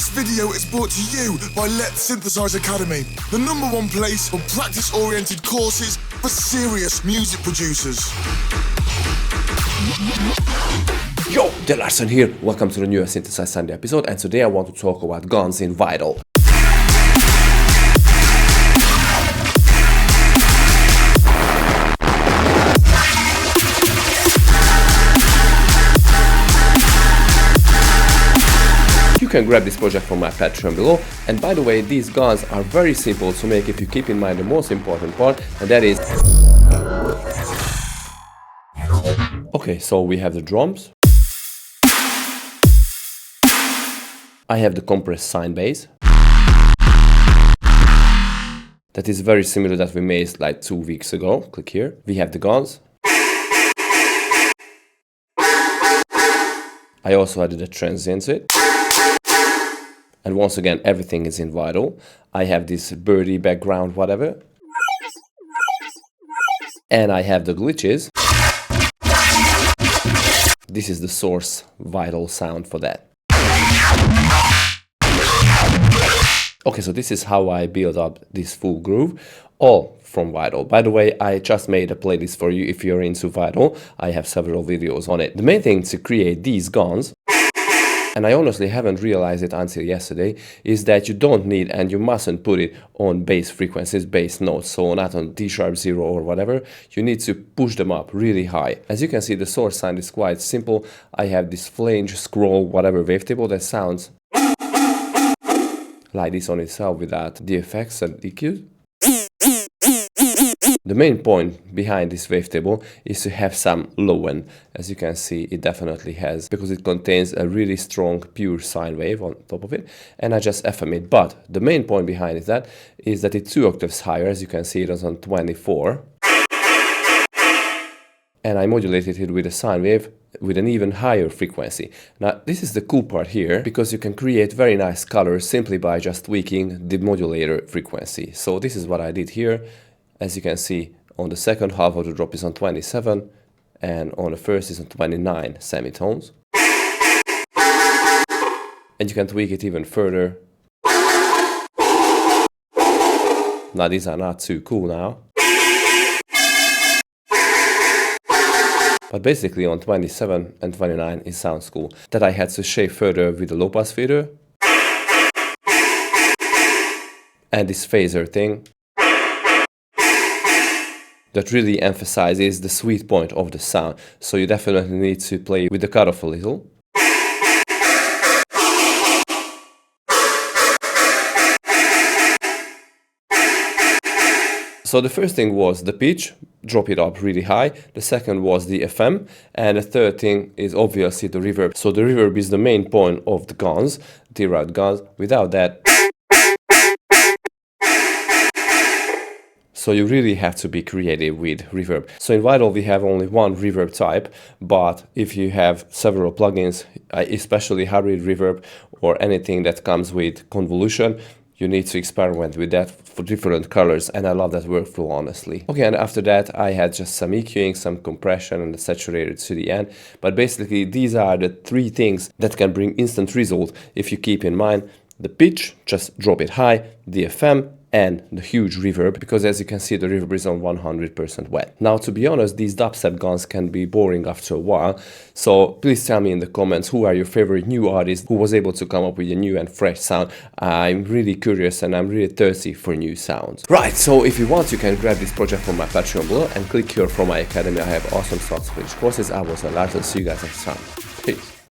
This video is brought to you by Letsynthesize Academy, the #1 place for practice-oriented courses for serious music producers. Yo, the Larson here. Welcome to the new Synthesize Sunday episode, and today I want to talk about guns in Vital. You can grab this project from my Patreon below, and by the way, these guns are very simple to make if you keep in mind the most important part, and that is... Okay, so we have the drums. I have the compressed sine bass. That is very similar that we made like 2 weeks ago. Click here. We have the guns. I also added a transient to it. And once again, everything is in Vital. I have this birdie background, whatever. And I have the glitches. This is the source Vital sound for that. Okay, so this is how I build up this full groove, all from Vital. By the way, I just made a playlist for you if you're into Vital. I have several videos on it. The main thing to create these guns, and I honestly haven't realized it until yesterday, is that you don't need and you mustn't put it on bass frequencies, bass notes, so not on D-sharp 0 or whatever. You need to push them up really high. As you can see, the source sound is quite simple. I have this flange, scroll, whatever wavetable that sounds like this on itself without the effects and EQs. The main point behind this wavetable is to have some low end. As you can see, it definitely has, because it contains a really strong pure sine wave on top of it, and I just FM it. But the main point behind is that it's 2 octaves higher. As you can see, it is on 24, and I modulated it with a sine wave with an even higher frequency. Now this is the cool part here, because you can create very nice colors simply by just tweaking the modulator frequency. So this is what I did here. As you can see, on the second half of the drop is on 27, and on the first is on 29 semitones. And you can tweak it even further. Now these are not too cool now. But basically on 27 and 29 it sounds cool. That I had to shape further with the low pass filter. And this phaser thing that really emphasizes the sweet point of the sound. So you definitely need to play with the cutoff a little. So the first thing was the pitch, drop it up really high. The second was the FM, and the third thing is obviously the reverb. So the reverb is the main point of the guns, tearout guns. Without that, so you really have to be creative with reverb. So in Vital we have only one reverb type, but if you have several plugins, especially hybrid reverb or anything that comes with convolution, you need to experiment with that for different colors, and I love that workflow, honestly. Okay, and after that I had just some EQing, some compression, and the saturated to the end. But basically these are the 3 things that can bring instant result if you keep in mind the pitch, just drop it high, the FM, and the huge reverb, because as you can see the reverb is on 100% wet. Now to be honest, these dubstep guns can be boring after a while, so please tell me in the comments who are your favorite new artists who was able to come up with a new and fresh sound. I'm really curious and I'm really thirsty for new sounds. Right, so if you want, you can grab this project from my Patreon below and click here from my academy. I have awesome slots for each courses. I was Larson. See you guys next time. Peace.